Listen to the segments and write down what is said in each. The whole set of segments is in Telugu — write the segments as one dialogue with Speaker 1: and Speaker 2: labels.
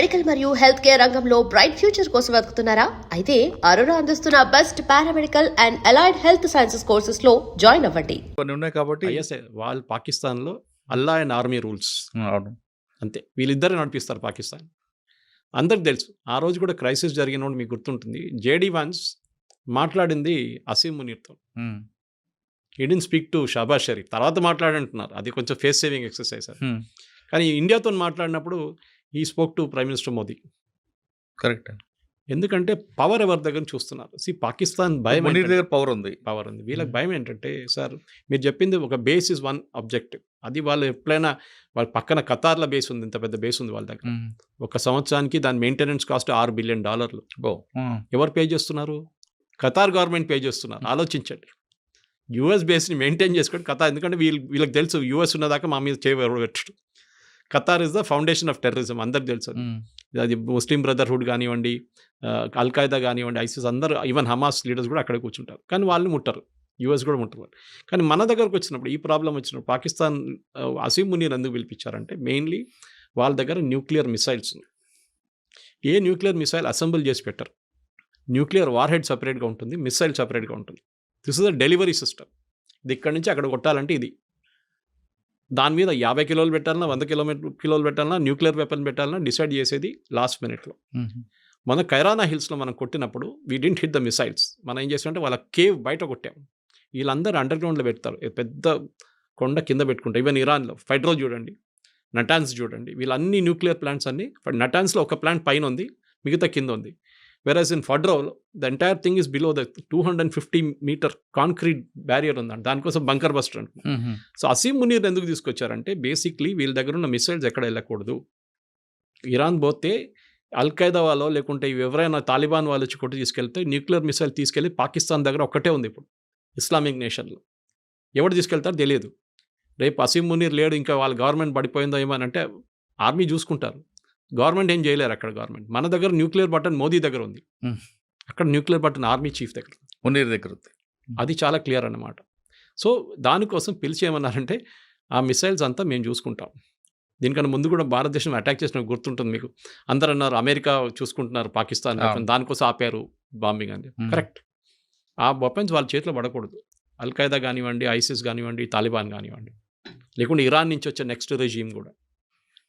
Speaker 1: మెడికల్ మరియు హెల్త్ కేర్ రంగంలో బ్రైట్ ఫ్యూచర్ కోసం వెతుకుతున్నారా? అయితే అరోరా అందిస్తున్న best paramedical and allied health sciences courses లో జాయిన్ అవ్వండి.
Speaker 2: కొన్ని ఉన్నాయి కాబట్టి
Speaker 3: ఐఎస్ఐ వాళ్ళు పాకిస్తాన్లో అల్లా అండ్ ఆర్మీ రూల్స్
Speaker 2: అవును.
Speaker 3: అంతే, వీళ్ళిద్దరు నడిపిస్తారు పాకిస్తాన్. అందరికి తెలుసు. ఆ రోజు కూడా క్రైసిస్ జరిగినప్పుడు మీకు గుర్తుంటుంది, జేడీ వాన్స్ మాట్లాడింది అసీం మునీర్తో.
Speaker 2: Um,
Speaker 3: he didn't speak to Shehbaz Sharif. తర్వాత మాట్లాడంటున్నారు, అది కొంచెం ఫేస్ సేవింగ్ ఎక్సర్సైజ్ అది.
Speaker 2: ఉమ్,
Speaker 3: కానీ ఇండియాతో మాట్లాడినప్పుడు ఈ spoke to prime minister Modi.
Speaker 2: Correct.
Speaker 3: ఎందుకంటే పవర్ ఎవరి దగ్గర చూస్తున్నారు. పాకిస్తాన్ భయం
Speaker 2: మునీర్ దగ్గర పవర్ ఉంది.
Speaker 3: పవర్ ఉంది. వీళ్ళకి భయం ఏంటంటే, సార్ మీరు చెప్పింది ఒక బేస్ ఇస్ వన్ ఆబ్జెక్టివ్. అది వాళ్ళు ఎప్పుడైనా వాళ్ళ పక్కన ఖతార్ల బేస్ ఉంది, ఇంత పెద్ద బేస్ ఉంది వాళ్ళ దగ్గర.
Speaker 2: ఉమ్,
Speaker 3: ఒక సంవత్సరానికి దాని maintenance cost $6 billion.
Speaker 2: Oh, um,
Speaker 3: ఎవరు పే చేస్తున్నారు? ఖతార్ గవర్నమెంట్ పే చేస్తున్నారు. ఆలోచించండి, యూఎస్ బేస్ని మెయింటైన్ చేసుకోండి ఖతార్. ఎందుకంటే వీళ్ళకి తెలుసు యూఎస్ ఉన్నదాకా మా మీద చేయబెట్టడు. Qatar is the foundation of terrorism, అందరికి తెలుసు అది.
Speaker 2: ఉమ్,
Speaker 3: అది ముస్లిం బ్రదర్హుడ్ కానివ్వండి, అల్ఖాయిదా కానివ్వండి, ఐసిస్, అందరూ ఈవెన్ హమాస్ లీడర్స్ కూడా అక్కడే కూర్చుంటారు. కానీ వాళ్ళు ముట్టరు, యూఎస్ కూడా ముట్టరు. కానీ మన దగ్గరకు వచ్చినప్పుడు ఈ ప్రాబ్లం వచ్చినప్పుడు పాకిస్తాన్ అసీం మునీర్ ఎందుకు పిలిపించారంటే, మెయిన్లీ వాళ్ళ దగ్గర న్యూక్లియర్ మిసైల్స్ ఉంది. ఏ న్యూక్లియర్ మిసైల్ అసెంబుల్ చేసి పెట్టరు. న్యూక్లియర్ వార్ హెడ్ సపరేట్గా ఉంటుంది, మిసైల్ సపరేట్గా ఉంటుంది. This is the delivery system. ఇది ఇక్కడి నుంచి అక్కడ కొట్టాలంటే ఇది. దాని మీద 50 కిలోలు పెట్టాలన్నా, 100 కిలోలు పెట్టాలన్నా, న్యూక్లియర్ వెపన్ పెట్టాలన్నా డిసైడ్ చేసేది లాస్ట్ మినిట్లో.
Speaker 2: ఉమ్,
Speaker 3: మన కైరానా హిల్స్లో మనం కొట్టినప్పుడు we didn't hit the missiles. మనం ఏం చేసామంటే వాళ్ళ కేవ్ బయట కొట్టాం. వీళ్ళందరూ అండర్ గ్రౌండ్లో పెడతారు, పెద్ద కొండ కింద పెట్టుకుంటారు. ఈవెన్ ఇరాన్లో ఫైడ్రో చూడండి, నటాన్స్ చూడండి, వీళ్ళన్ని న్యూక్లియర్ ప్లాంట్స్ అన్ని. నటాన్స్లో ఒక ప్లాంట్ పైన ఉంది, మిగతా కింద ఉంది. వెరాజ్ ఇన్ ఫడ్రో the entire thing is below the 250 metre concrete barrier ఉందండి. దానికోసం బంకర్ బస్టర్ అంటున్నాం.
Speaker 2: ఉమ్,
Speaker 3: సో అసీం మునీర్ ఎందుకు తీసుకొచ్చారంటే, బేసిక్లీ వీళ్ళ దగ్గర ఉన్న మిసైల్స్ ఎక్కడ వెళ్ళకూడదు. ఇరాన్ పోతే అల్ఖైదా వాళ్ళు లేకుంటే ఎవరైనా తాలిబాన్ వాళ్ళు వచ్చి కొట్టి తీసుకెళ్తే న్యూక్లియర్ మిసైల్ తీసుకెళ్ళి పాకిస్తాన్ దగ్గర ఒక్కటే ఉంది ఇప్పుడు ఇస్లామిక్ నేషన్లో. ఎవరు తీసుకెళ్తారో తెలియదు. రేపు అసీం మునీర్ లేడు, ఇంకా వాళ్ళ గవర్నమెంట్ పడిపోయిందో ఏమనంటే ఆర్మీ చూసుకుంటారు. గవర్నమెంట్ ఏం చేయలేరు అక్కడ. గవర్నమెంట్ మన దగ్గర న్యూక్లియర్ బటన్ మోదీ దగ్గర ఉంది,
Speaker 2: ఉమ్,
Speaker 3: అక్కడ న్యూక్లియర్ బటన్ ఆర్మీ చీఫ్ దగ్గర ఉంది.
Speaker 2: మునీర్ దగ్గర ఉంది.
Speaker 3: అది చాలా క్లియర్ అన్నమాట. సో దానికోసం పిలిచి ఏమన్నారంటే, ఆ మిసైల్స్ అంతా మేము చూసుకుంటాం. దీనికన్నా ముందు కూడా భారతదేశం అటాక్ చేసిన గుర్తుంటుంది మీకు. అందరూ అన్నారు అమెరికా చూసుకుంటున్నారు పాకిస్తాన్, దానికోసం ఆపారు బాంబింగ్ అని. కరెక్ట్. ఆ వెపన్స్ వాళ్ళ చేతిలో పడకూడదు. అల్ఖైదా కానివ్వండి, ఐసిస్ కానివ్వండి, తాలిబాన్ కానివ్వండి, లేకుంటే ఇరాన్ నుంచి వచ్చే నెక్స్ట్ రెజీమ్ కూడా.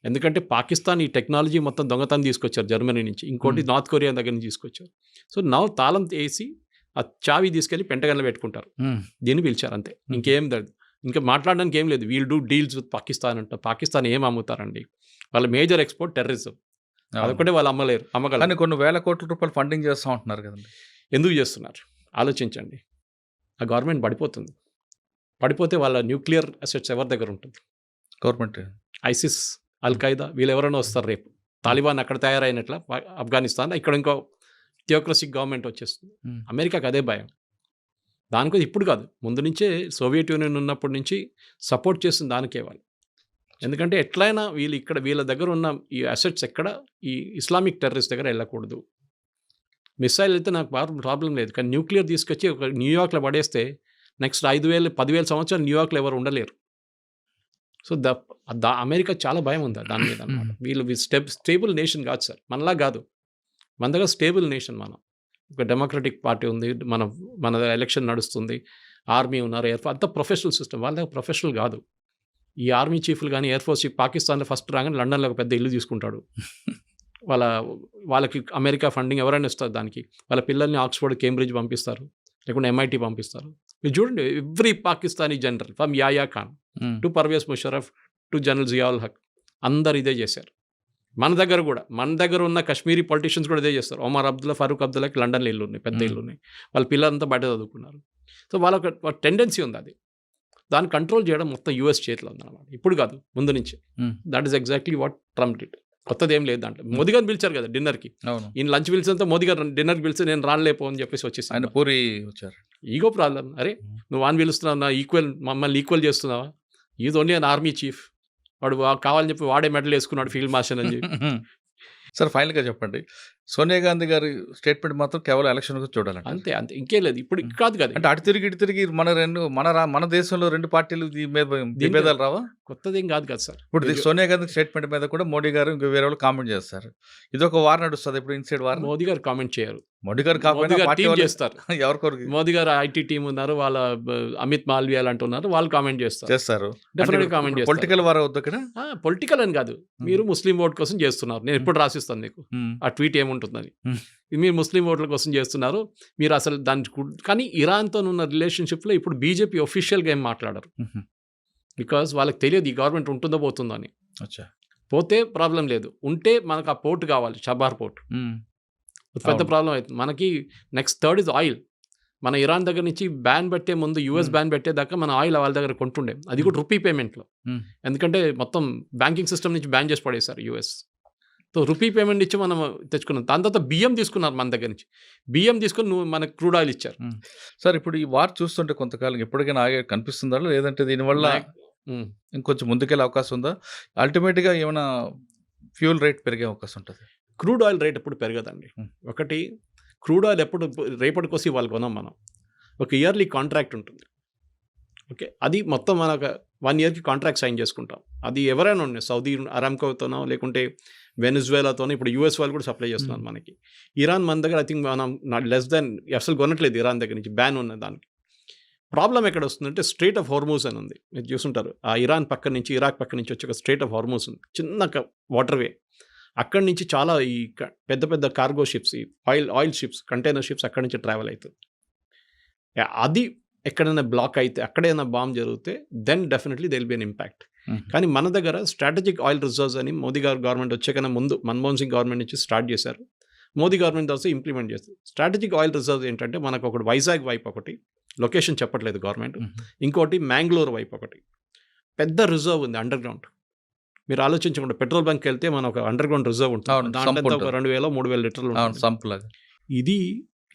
Speaker 3: ఎందుకంటే పాకిస్తాన్ ఈ టెక్నాలజీ మొత్తం దొంగతనం తీసుకొచ్చారు జర్మనీ నుంచి, ఇంకోటి నార్త్ కొరియా దగ్గర నుంచి తీసుకొచ్చారు. సో నవ్వు తాళం వేసి ఆ చావి తీసుకెళ్ళి పెంటగన్లో పెట్టుకుంటారు.
Speaker 2: ఉమ్,
Speaker 3: దీన్ని పిలిచారు అంతే, ఇంకేం లేదు. ఇంకా మాట్లాడడానికి ఏం లేదు. We'll do deals with Pakistan అంట. పాకిస్తాన్ ఏం అమ్ముతారండి? వాళ్ళ మేజర్ ఎక్స్పోర్ట్ టెర్రరిజం. అదొకటే వాళ్ళు అమ్మలేరు, అమ్మగలరు.
Speaker 2: కానీ కొన్ని వేల కోట్ల రూపాయలు ఫండింగ్ చేస్తూ ఉంటున్నారు కదండి.
Speaker 3: ఎందుకు చేస్తున్నారు ఆలోచించండి. ఆ గవర్నమెంట్ పడిపోతుంది. పడిపోతే వాళ్ళ న్యూక్లియర్ అసెట్స్ ఎవరి దగ్గర ఉంటుంది?
Speaker 2: గవర్నమెంట్.
Speaker 3: ఐసిస్, అల్ఖైదా వీళ్ళు ఎవరైనా వస్తారు రేపు. తాలిబాన్ అక్కడ తయారైనట్ల ఆఫ్ఘనిస్తాన్, ఇక్కడ ఇంకో థియోక్రసిక్ గవర్నమెంట్ వచ్చేస్తుంది.
Speaker 2: ఉమ్,
Speaker 3: అమెరికాకి అదే భయం. దానికోసం ఇప్పుడు కాదు, ముందు నుంచే సోవియట్ యూనియన్ ఉన్నప్పటి నుంచి సపోర్ట్ చేస్తుంది దానికే వాళ్ళు. ఎందుకంటే ఎట్లయినా వీళ్ళు ఇక్కడ వీళ్ళ దగ్గర ఉన్న ఈ అసెట్స్ ఎక్కడ ఈ ఇస్లామిక్ టెర్రరిస్ట్ దగ్గర వెళ్ళకూడదు. మిసైల్ అయితే నాకు ప్రాబ్లం లేదు, కానీ న్యూక్లియర్ తీసుకొచ్చి ఒక న్యూయార్క్లో పడేస్తే నెక్స్ట్ 5,000-10,000 సంవత్సరాలు న్యూయార్క్లో ఎవరు ఉండలేరు. సో అమెరికా చాలా భయం ఉంది దాని మీద అన్నమాట. వీళ్ళు స్టేబుల్ నేషన్ కాదు సార్, మనలా కాదు. మన దగ్గర స్టేబుల్ నేషన్. మనం ఒక డెమోక్రటిక్ పార్టీ ఉంది, మన ఎలక్షన్ నడుస్తుంది, ఆర్మీ ఉన్నారు, ఎయిర్ ఫోర్స్, అంతా ప్రొఫెషనల్ సిస్టమ్. వాళ్ళ దగ్గర ప్రొఫెషనల్ కాదు. ఈ ఆర్మీ చీఫ్లు కానీ ఎయిర్ ఫోర్స్ చీఫ్ పాకిస్తాన్లో ఫస్ట్ రాగానే లండన్లో ఒక పెద్ద ఇల్లు తీసుకుంటాడు. వాళ్ళకి అమెరికా ఫండింగ్ ఎవరైనా ఇస్తారు దానికి. వాళ్ళ పిల్లల్ని ఆక్స్ఫర్డ్, కేంబ్రిడ్జ్ పంపిస్తారు, లేకుంటే MIT పంపిస్తారు. మీరు చూడండి, every Pakistani general from Yahya Khan to Pervez Musharraf to general Ziaul Haq అందరు ఇదే చేశారు. మన దగ్గర ఉన్న కశ్మీరీ పొలిటీషియన్స్ కూడా ఇదే చేస్తారు. ఒమర్ అబ్దుల్లా, ఫరూక్ అబ్దుల్లాకి లండన్లో ఇల్లు ఉన్నాయి, పెద్ద ఇల్లు ఉన్నాయి. వాళ్ళ పిల్లలంతా బయట చదువుకున్నారు. సో వాళ్ళకి టెండెన్సీ ఉంది. అది దాన్ని కంట్రోల్ చేయడం మొత్తం US చేతిలో ఉందన్నమాట. ఇప్పుడు కాదు, ముందు నుంచి. That is exactly what Trump did. కొత్తది ఏం లేదు దాంట్లో. మోదీ గారిని పిలిచారు కదా డిన్నర్కి.
Speaker 2: అవును.
Speaker 3: ఈయన లంచ్ పిలిచినంత మోదీ గారు డిన్నర్కి పిలిచి నేను రానిలేపో అని చెప్పేసి వచ్చేసి
Speaker 2: ఆయన పూరి వచ్చారు.
Speaker 3: Ego problem. అరే నువ్వు వాన్ పిలుస్తున్నావు, నా మమ్మల్ని ఈక్వల్ చేస్తున్నావా? Is only an army chief. వాడు కావాలని చెప్పి వాడే మెడల్ వేసుకున్నాడు ఫీల్డ్ మార్షల్ అని చెప్పి.
Speaker 2: సార్ ఫైనల్గా చెప్పండి, సోనియా గాంధీ గారి స్టేట్మెంట్ మాత్రం కేవలం ఎలక్షన్ చూడాలంట.
Speaker 3: అంతే అంతే, ఇంకేం లేదు. ఇప్పుడు కాదు కదా,
Speaker 2: అంటే అటు తిరిగి ఇటు తిరిగి మన దేశంలో 2 పార్టీలు దీని మీద విభేదాలు రావా?
Speaker 3: కొత్తదేం కాదు కదా సార్.
Speaker 2: ఇప్పుడు సోనియా గాంధీ స్టేట్మెంట్ మీద కూడా మోడీ గారు ఇంకా వేరే వాళ్ళు కామెంట్ చేస్తారు. ఇది ఒక వార్ నడుస్తుంది. ఇప్పుడు ఇన్సైడ్ వార్.
Speaker 3: మోదీ గారు కామెంట్ చేయరు.
Speaker 2: మోడీ గారు కాకపోయినా పార్టీ
Speaker 3: టీం
Speaker 2: వాళ్ళు
Speaker 3: చేస్తారు.
Speaker 2: ఎవరికొరికి
Speaker 3: మోదీ గారు ఐటీ టీం ఉన్నారు, వాళ్ళ అమిత్ మాల్వియా లాంటి ఉన్నారు, వాళ్ళు కామెంట్ చేస్తారు.
Speaker 2: చేస్తారు.
Speaker 3: డెఫినెట్గా కామెంట్ చేస్తారు.
Speaker 2: పొలిటికల్ వార్ అవుతుంది ఇక్కడ.
Speaker 3: పొలిటికల్ అని కాదు, మీరు ముస్లిం ఓట్ కోసం చేస్తున్నారు. నేను ఎప్పుడు రాసిస్తాను మీకు ఆ ట్వీట్ ఏముంటుందని. మీరు ముస్లిం ఓట్ల కోసం చేస్తున్నారు, మీరు అసలు కానీ ఇరాన్తో ఉన్న రిలేషన్షిప్లో ఇప్పుడు బీజేపీ ఒఫీషియల్గా ఏం మాట్లాడరు. బికాస్ వాళ్ళకి తెలియదు ఈ గవర్నమెంట్ ఉంటుందో పోతుందో అని. పోతే ప్రాబ్లం లేదు, ఉంటే మనకు ఆ పోర్ట్ కావాలి, షబార్ పోర్ట్. పెద్ద ప్రాబ్లం అవుతుంది మనకి. Next third is oil. మన ఇరాన్ దగ్గర నుంచి బ్యాన్ పెట్టే ముందు యూఎస్ బ్యాన్ పెట్టేదాకా మన ఆయిల్ వాళ్ళ దగ్గర కొంటుండే, అది కూడా రూపీ పేమెంట్లో. ఎందుకంటే మొత్తం బ్యాంకింగ్ సిస్టమ్ నుంచి బ్యాన్ చేసి పడేశారు యూఎస్. సో రూపీ పేమెంట్ ఇచ్చి మనం తెచ్చుకున్నాం. దాని తర్వాత బియ్యం తీసుకున్నారు మన దగ్గర నుంచి. బియ్యం తీసుకొని మనకు క్రూడ్ ఆయిల్ ఇచ్చారు.
Speaker 2: సార్ ఇప్పుడు ఈ వార్ చూస్తుంటే కొంతకాలం ఎప్పటికైనా ఆగే కనిపిస్తుందా, లేదంటే దీనివల్ల ఇంకొంచెం ముందుకెళ్ళే అవకాశం ఉందా? అల్టిమేట్గా ఏమైనా ఫ్యూల్ రేట్ పెరిగే అవకాశం ఉంటుంది?
Speaker 3: క్రూడ్ ఆయిల్ రేట్ ఎప్పుడు పెరగదండి. ఒకటి, క్రూడ్ ఆయిల్ ఎప్పుడు రేపటికొసి వాళ్ళు కొనం మనం. ఒక ఇయర్లీ కాంట్రాక్ట్ ఉంటుంది. ఓకే, అది మొత్తం మన 1 yearకి కాంట్రాక్ట్ సైన్ చేసుకుంటాం. అది ఎవరైనా ఉన్నాయి, సౌదీ అరామ్కోతోనో లేకుంటే వెనిజువేలాతోనో. ఇప్పుడు యూఎస్ వాళ్ళు కూడా సప్లై చేస్తున్నారు మనకి. ఇరాన్ మన దగ్గర ఐ థింక్ మనం లెస్ దాన్ అసలు కొనట్లేదు ఇరాన్ దగ్గర నుంచి, బ్యాన్ ఉన్న దానికి. ప్రాబ్లం ఎక్కడ వస్తుందంటే స్ట్రేట్ ఆఫ్ హార్మూజ్ అని ఉంది, మీరు చూసుంటారు. ఆ ఇరాన్ పక్క నుంచి, ఇరాక్ పక్క నుంచి వచ్చే ఒక స్ట్రేట్ ఆఫ్ హార్మూజ్ ఉంది, చిన్న వాటర్వే. అక్కడి నుంచి చాలా ఈ పెద్ద పెద్ద కార్గో షిప్స్, ఈ ఆయిల్ షిప్స్, కంటైనర్ షిప్స్ అక్కడి నుంచి ట్రావెల్ అవుతుంది. అది ఎక్కడైనా బ్లాక్ అయితే, అక్కడైనా బాంబ్ జరిగితే then definitely they will be an impact. కానీ మన దగ్గర స్ట్రాటజిక్ ఆయిల్ రిజర్వ్స్ అని మోదీ గారు గవర్నమెంట్ వచ్చేకన్నా ముందు మన్మోహన్ సింగ్ గవర్నమెంట్ నుంచి స్టార్ట్ చేశారు. మోదీ గవర్నమెంట్ also ఇంప్లిమెంట్ చేస్తారు. స్ట్రాటజిక్ ఆయిల్ రిజర్వ్స్ ఏంటంటే మనకు ఒకటి వైజాగ్ వైపు ఒకటి, లొకేషన్ చెప్పట్లేదు గవర్నమెంట్, ఇంకోటి మ్యాంగ్లూర్ వైపు ఒకటి పెద్ద రిజర్వ్ ఉంది అండర్ గ్రౌండ్. మీరు ఆలోచించకుండా పెట్రోల్ బంక్కి వెళ్తే మన ఒక అండర్ గ్రౌండ్ రిజర్వ్ ఉంటుంది, దాంట్లో 2000-3000 లీటర్లు ఉంటుంది. ఇది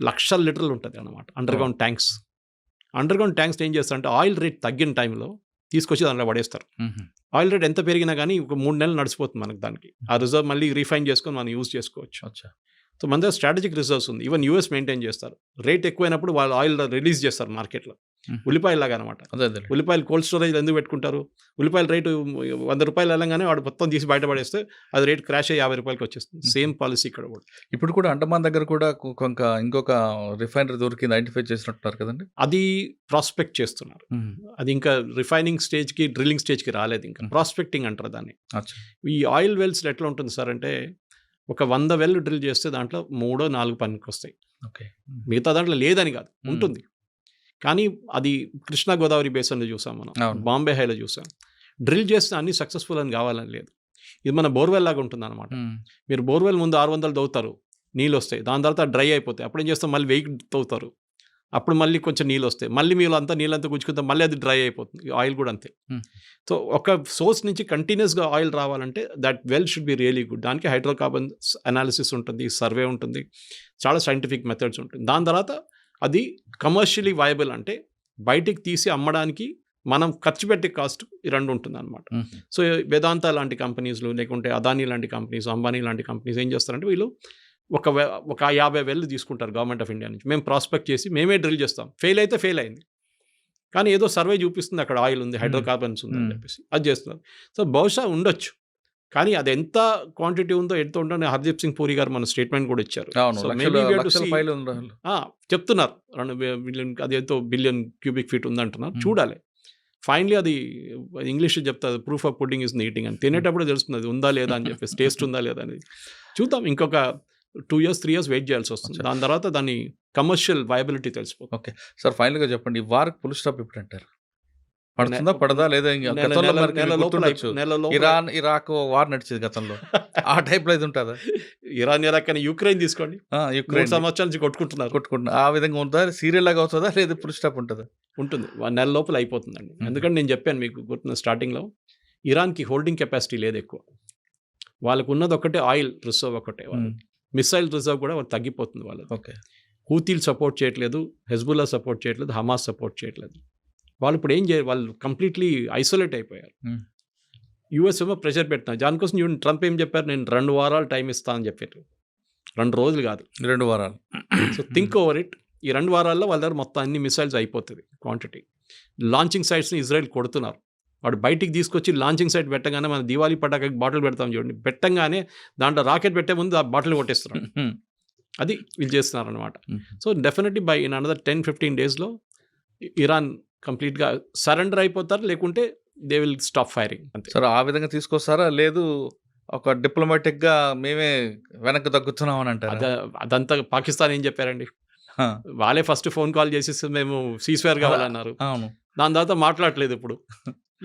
Speaker 3: లక్షల లీటర్లు ఉంటుంది అన్నమాట under ground tanks. Under ground tanks ఏం చేస్తారంటే ఆయిల్ రేట్ తగ్గిన టైంలో తీసుకొచ్చి దాంట్లో పడేస్తారు. ఆయిల్ రేట్ ఎంత పెరిగినా కానీ ఒక 3 నెలలు నడిచిపోతుంది మనకి. దానికి ఆ రిజర్వ్ మళ్ళీ రీఫైన్ చేసుకొని మనం యూజ్ చేసుకోవచ్చు. సో మన దగ్గర స్ట్రాటజిక్ రిజర్వ్స్ ఉంది. ఈవెన్ యూఎస్ మెయింటైన్ చేస్తారు. రేట్ ఎక్కువైనప్పుడు వాళ్ళు ఆయిల్ రిలీజ్ చేస్తారు మార్కెట్లో, ఉల్లిపాయలు లాగా అనమాట. ఉల్లిపాయలు కోల్డ్ స్టోరేజ్ ఎందుకు పెట్టుకుంటారు? ఉల్లిపాయల రేటు 100 రూపాయలు వెళ్ళగానే వాడు మొత్తం తీసి బయటపడేస్తే అది రేట్ క్రాష్ అయ్యి 50 రూపాయలకి వచ్చేస్తుంది. సేమ్ పాలసీ ఇక్కడ కూడా.
Speaker 2: ఇప్పుడు కూడా అండమాన్ దగ్గర కూడా ఇంకొక రిఫైనరీ దొరికింది, ఐడెంటిఫై చేసినట్టున్నారు కదండి.
Speaker 3: అది ప్రాస్పెక్ట్ చేస్తున్నారు. అది ఇంకా రిఫైనింగ్ స్టేజ్కి, డ్రిల్లింగ్ స్టేజ్కి రాలేదు. ఇంకా ప్రాస్పెక్టింగ్ అంటారు దాన్ని. ఈ ఆయిల్ వెల్స్ ఎట్లా ఉంటుంది సార్ అంటే, ఒక 100 వెల్లు డ్రిల్ చేస్తే దాంట్లో 3-4 పనికి వస్తాయి. మిగతా దాంట్లో లేదని కాదు, ఉంటుంది. కానీ అది కృష్ణా గోదావరి బేసిన్లో చూసాం మనం, బాంబే హైలో చూసాం. డ్రిల్ చేస్తే అన్ని సక్సెస్ఫుల్ అని కావాలని లేదు. ఇది మన బోర్వెల్ లాగా ఉంటుంది అనమాట. మీరు బోర్వెల్ ముందు 600 తవ్వుతారు, నీళ్ళు వస్తాయి. దాని తర్వాత డ్రై అయిపోతాయి. అప్పుడు ఏం చేస్తాం, మళ్ళీ 1000 తవ్వుతారు, అప్పుడు మళ్ళీ కొంచెం నీళ్ళు వస్తాయి. మళ్ళీ మీరు అంతా నీళ్ళంతా గుంజుకుంటాం, మళ్ళీ అది డ్రై అయిపోతుంది. ఆయిల్ కూడా అంతే. సో ఒక సోర్స్ నుంచి కంటిన్యూస్గా ఆయిల్ రావాలంటే that well should be really good. దానికి హైడ్రోకార్బన్ అనాలిసిస్ ఉంటుంది, సర్వే ఉంటుంది, చాలా సైంటిఫిక్ మెథడ్స్ ఉంటుంది. దాని తర్వాత అది కమర్షియలీ వయబుల్, అంటే బయటికి తీసి అమ్మడానికి మనం ఖర్చు పెట్టే కాస్ట్ ఈ 2 ఉంటుంది అనమాట. సో వేదాంత లాంటి కంపెనీస్లు, లేకుంటే అదానీ లాంటి కంపెనీస్, అంబానీ లాంటి కంపెనీస్ ఏం చేస్తారంటే, వీళ్ళు ఒక 50 వెల్లు తీసుకుంటారు గవర్నమెంట్ ఆఫ్ ఇండియా నుంచి. మేము ప్రాస్పెక్ట్ చేసి మేమే డ్రిల్ చేస్తాం. ఫెయిల్ అయితే ఫెయిల్ అయింది, కానీ ఏదో సర్వే చూపిస్తుంది అక్కడ ఆయిల్ ఉంది, హైడ్రోకార్బన్స్ ఉంది అని చెప్పేసి అది చేస్తున్నారు. సో బహుశా ఉండొచ్చు, కానీ అది ఎంత క్వాంటిటీ ఉందో, ఎంత ఉందో హర్దీప్ సింగ్ పూరి గారు మన స్టేట్మెంట్ కూడా ఇచ్చారు. చెప్తున్నారు 2 బిలియన్, అది ఎంతో బిలియన్ క్యూబిక్ ఫీట్ ఉందంటున్నారు. చూడాలి. ఫైనలీ అది ఇంగ్లీష్ చెప్తారు, proof of pudding is eating అని. తినేటప్పుడు తెలుస్తుంది అది ఉందా లేదా అని చెప్పేసి, టేస్ట్ ఉందా లేదా అనేది. చూద్దాం, ఇంకొక 2 years 3 years వెయిట్ చేయాల్సి వస్తుంది. దాని తర్వాత దాని కమర్షియల్ వయబిలిటీ తెలిసిపోతుంది.
Speaker 2: ఓకే సార్, ఫైనల్గా చెప్పండి, ఈ వార్కి ఫుల్ స్టాప్ ఎప్పుడు అంటారు? పడుతుందా, పడదా లేదా? ఇరాన్ ఇరాక్ వార్ నడిచేది గతంలో, ఆ టైప్లో ఇది ఉంటుందా?
Speaker 3: ఇరాన్ ఇరాక్ అని యుక్రెయిన్ తీసుకోండి, యుక్రెయిన్ సంవత్సరాల నుంచి కొట్టుకుంటున్నారు.
Speaker 2: ఆ విధంగా ఉంటుందా? సీరియల్ లాగా అవుతుందా, లేదా ఫుల్ స్టాప్ ఉంటుందా?
Speaker 3: ఉంటుంది, 1 నెల లోపల అయిపోతుందండి. ఎందుకంటే నేను చెప్పాను మీకు గుర్తున్న స్టార్టింగ్లో, ఇరాన్కి హోల్డింగ్ కెపాసిటీ లేదు ఎక్కువ. వాళ్ళకు ఉన్నది ఒకటే ఆయిల్ రిజర్వ్ ఒకటే. మిసైల్ రిజర్వ్ కూడా వాళ్ళు తగ్గిపోతుంది వాళ్ళది.
Speaker 2: ఓకే,
Speaker 3: హూతీలు సపోర్ట్ చేయట్లేదు, హెజ్బుల్లా సపోర్ట్ చేయట్లేదు, హమాస్ సపోర్ట్ చేయట్లేదు. వాళ్ళు ఇప్పుడు ఏం చేయాలి, వాళ్ళు కంప్లీట్లీ ఐసోలేట్ అయిపోయారు. యూఎస్ ఏమో ప్రెషర్ పెట్టినారు దానికోసం. ట్రంప్ ఏం చెప్పారు, నేను 2 వారాలు టైం ఇస్తానని చెప్పారు. 2 రోజులు కాదు.
Speaker 2: 2 వారాలు.
Speaker 3: So think over it. ఈ 2 వారాల్లో వాళ్ళ దగ్గర మొత్తం అన్ని మిసైల్స్ అయిపోతుంది క్వాంటిటీ. లాంచింగ్ సైట్స్ని ఇజ్రాయెల్ కొడుతున్నారు. వాడు బయటికి తీసుకొచ్చి లాంచింగ్ సైట్ పెట్టగానే మన దివాళీ పటాకి బాటిల్ పెడతాం చూడండి, పెట్టంగానే దాంట్లో రాకెట్ పెట్టే ముందు ఆ బాటిల్ కొట్టేస్తున్నారు. అది వీళ్ళు చేస్తున్నారు అనమాట. So definitely by in another 10-15 డేస్లో ఇరాన్ కంప్లీట్గా సరెండర్ అయిపోతారు, లేకుంటే దే విల్ స్టాప్ ఫైరింగ్ అంతే.
Speaker 2: సరే, ఆ విధంగా తీసుకొస్తారా? లేదు ఒక డిప్లొమాటిక్గా మేమే వెనక్కి తగ్గుతున్నాం అని అంటారు.
Speaker 3: అదంతా పాకిస్తాన్ ఏం చెప్పారండి? వాళ్ళే ఫస్ట్ ఫోన్ కాల్ చేసి మేము సీస్ఫైర్ కావాలన్నారు.
Speaker 2: అవును.
Speaker 3: దాని తర్వాత మాట్లాడలేదు. ఇప్పుడు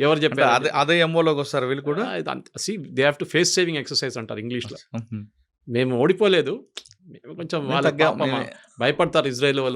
Speaker 3: ఎవరు చెప్పారు?
Speaker 2: అదే ఎంఓలోకి వస్తారు వీళ్ళు కూడా.
Speaker 3: They have to face saving exercise అంటారు ఇంగ్లీష్లో. మేము ఓడిపోలేదు, మేము కొంచెం వాళ్ళ భయపడతారు ఇజ్రాయెల్ వాళ్ళు.